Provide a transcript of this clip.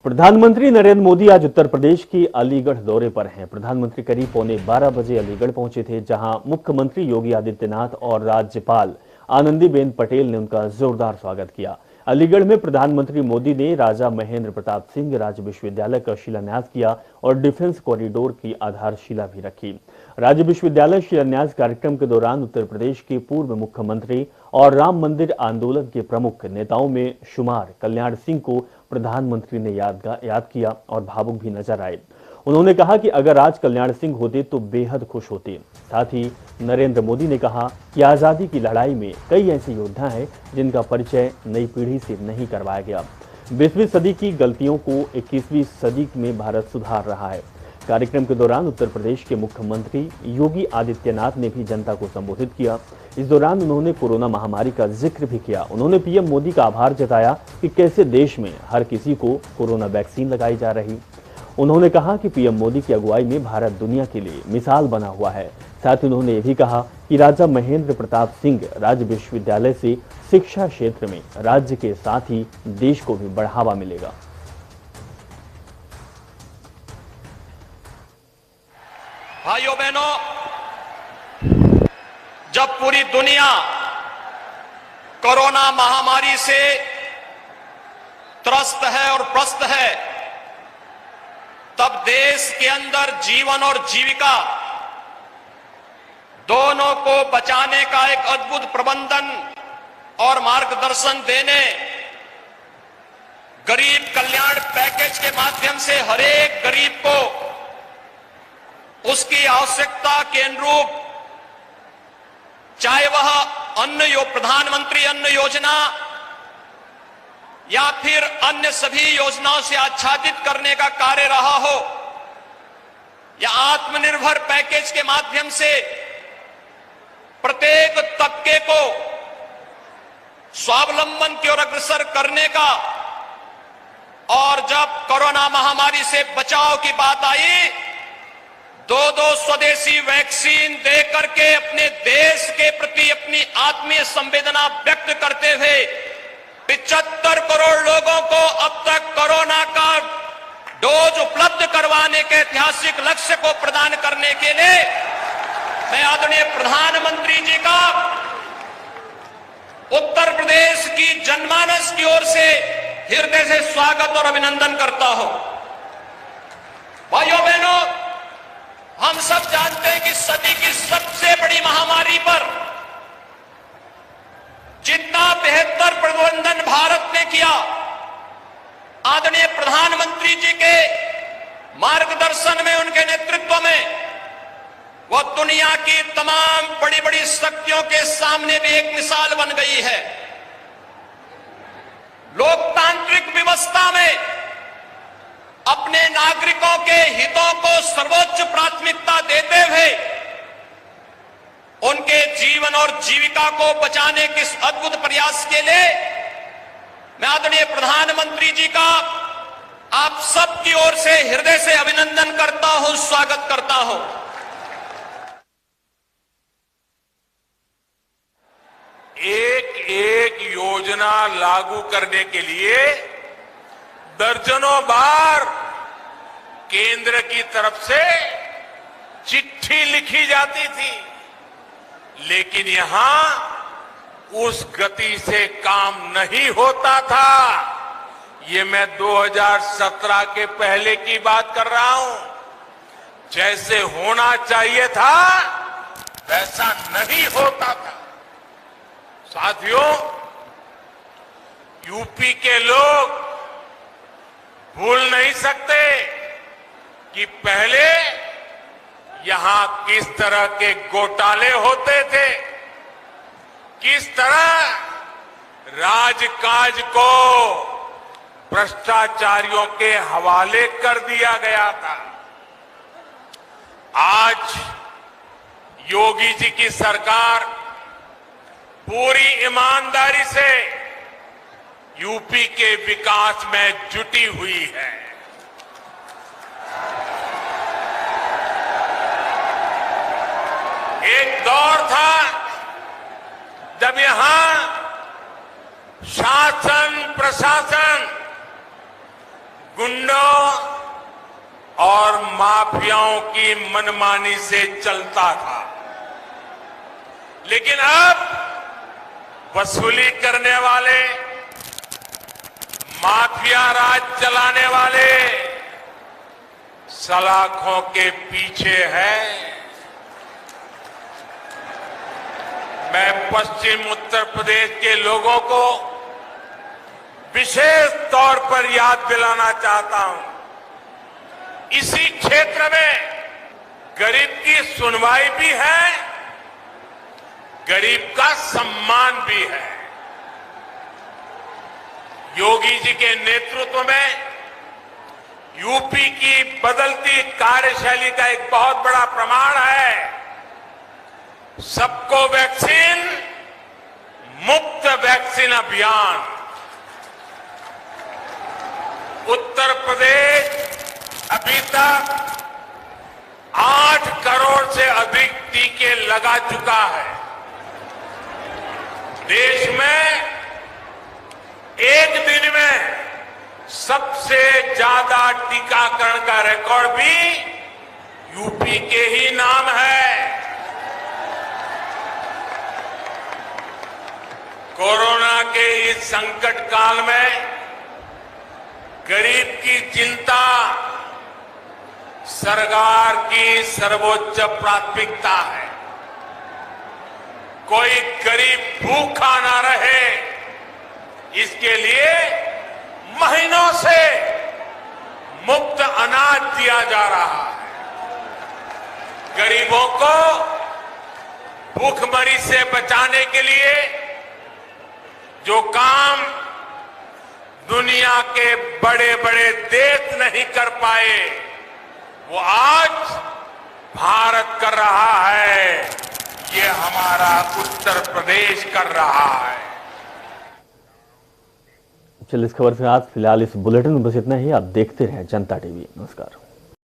प्रधानमंत्री नरेंद्र मोदी आज उत्तर प्रदेश के अलीगढ़ दौरे पर हैं। प्रधानमंत्री करीब 11:15 अलीगढ़ पहुंचे थे, जहां मुख्यमंत्री योगी आदित्यनाथ और राज्यपाल आनंदीबेन पटेल ने उनका जोरदार स्वागत किया। अलीगढ़ में प्रधानमंत्री मोदी ने राजा महेंद्र प्रताप सिंह राज्य विश्वविद्यालय का शिलान्यास किया और डिफेंस कॉरिडोर की आधारशिला भी रखी। राज्य विश्वविद्यालय शिलान्यास कार्यक्रम के दौरान उत्तर प्रदेश के पूर्व मुख्यमंत्री और राम मंदिर आंदोलन के प्रमुख नेताओं में शुमार कल्याण सिंह को प्रधानमंत्री ने याद किया और भावुक भी नजर आए। उन्होंने कहा कि अगर आज कल्याण सिंह होते तो बेहद खुश होते। साथ ही नरेंद्र मोदी ने कहा कि आजादी की लड़ाई में कई ऐसे योद्धा हैं जिनका परिचय नई पीढ़ी से नहीं करवाया गया। 20वीं सदी की गलतियों को 21वीं सदी में भारत सुधार रहा है। कार्यक्रम के दौरान उत्तर प्रदेश के मुख्यमंत्री योगी आदित्यनाथ ने भी जनता को संबोधित किया। इस दौरान उन्होंने कोरोना महामारी का जिक्र भी किया। उन्होंने पीएम मोदी का आभार जताया कि कैसे देश में हर किसी को कोरोना वैक्सीन लगाई जा रही। उन्होंने कहा कि पीएम मोदी की अगुवाई में भारत दुनिया के लिए मिसाल बना हुआ है। साथ ही उन्होंने ये भी कहा कि राजा महेंद्र प्रताप सिंह राज्य विश्वविद्यालय से शिक्षा क्षेत्र में राज्य के साथ ही देश को भी बढ़ावा मिलेगा। भाइयों बहनों, जब पूरी दुनिया कोरोना महामारी से त्रस्त है और प्रस्त है, तब देश के अंदर जीवन और जीविका दोनों को बचाने का एक अद्भुत प्रबंधन और मार्गदर्शन देने, गरीब कल्याण पैकेज के माध्यम से हर एक गरीब को उसकी आवश्यकता के अनुरूप, चाहे वह प्रधानमंत्री अन्न योजना या फिर अन्य सभी योजनाओं से आच्छादित करने का कार्य रहा हो, या आत्मनिर्भर पैकेज के माध्यम से प्रत्येक तबके को स्वावलंबन की ओर अग्रसर करने का, और जब कोरोना महामारी से बचाव की बात आई, दो स्वदेशी वैक्सीन दे करके अपने देश के प्रति अपनी आत्मीय संवेदना व्यक्त करते हुए 75 करोड़ लोगों को अब तक कोरोना का डोज उपलब्ध करवाने के ऐतिहासिक लक्ष्य को प्रदान करने के लिए मैं आदरणीय प्रधानमंत्री जी का उत्तर प्रदेश की जनमानस की ओर से हृदय से स्वागत और अभिनंदन करता हूं। भाइयों बहनों, हम सब जानते हैं कि सदी की सबसे बड़ी महामारी पर जितना बेहतर प्रबंधन भारत ने किया, आदरणीय प्रधानमंत्री जी के मार्गदर्शन में, उनके नेतृत्व में, वह दुनिया की तमाम बड़ी बड़ी शक्तियों के सामने भी एक मिसाल बन गई है। लोकतांत्रिक व्यवस्था में अपने नागरिकों के हितों को सर्वोच्च प्राथमिकता देते हुए उनके जीवन और जीविका को बचाने के इस अद्भुत प्रयास के लिए मैं आदरणीय प्रधानमंत्री जी का आप सबकी ओर से हृदय से अभिनंदन करता हूं, स्वागत करता हूं। एक एक योजना लागू करने के लिए दर्जनों बार केंद्र की तरफ से चिट्ठी लिखी जाती थी, लेकिन यहां उस गति से काम नहीं होता था। ये मैं 2017 के पहले की बात कर रहा हूं। जैसे होना चाहिए था वैसा नहीं होता था। साथियों, यूपी के लोग भूल नहीं सकते कि पहले यहां किस तरह के घोटाले होते थे, किस तरह राजकाज को भ्रष्टाचारियों के हवाले कर दिया गया था। आज योगी जी की सरकार पूरी ईमानदारी से यूपी के विकास में जुटी हुई है। एक दौर था जब यहां शासन प्रशासन गुंडों और माफियाओं की मनमानी से चलता था। लेकिन अब वसूली करने वाले, माफिया राज चलाने वाले सलाखों के पीछे है। मैं पश्चिम उत्तर प्रदेश के लोगों को विशेष तौर पर याद दिलाना चाहता हूं, इसी क्षेत्र में गरीब की सुनवाई भी है, गरीब का सम्मान भी है। योगी जी के नेतृत्व में यूपी की बदलती कार्यशैली का एक बहुत बड़ा प्रमाण है। सबको वैक्सीन, मुफ्त वैक्सीन अभियान। उत्तर प्रदेश अभी तक 8 करोड़ से अधिक टीके लगा चुका है। देश में एक दिन में सबसे ज्यादा टीकाकरण का रिकॉर्ड भी यूपी के ही नाम है। कोरोना के इस संकट काल में गरीब की चिंता सरकार की सर्वोच्च प्राथमिकता है। कोई गरीब भूखा ना रहे, इसके लिए महीनों से मुफ्त अनाज दिया जा रहा है। गरीबों को भूखमरी से बचाने के लिए जो काम दुनिया के बड़े बड़े देश नहीं कर पाए, वो आज भारत कर रहा है। ये हमारा उत्तर प्रदेश कर रहा है। चलिए, इस खबर से आज फिलहाल इस बुलेटिन में बस इतना ही। आप देखते रहे जनता टीवी। नमस्कार।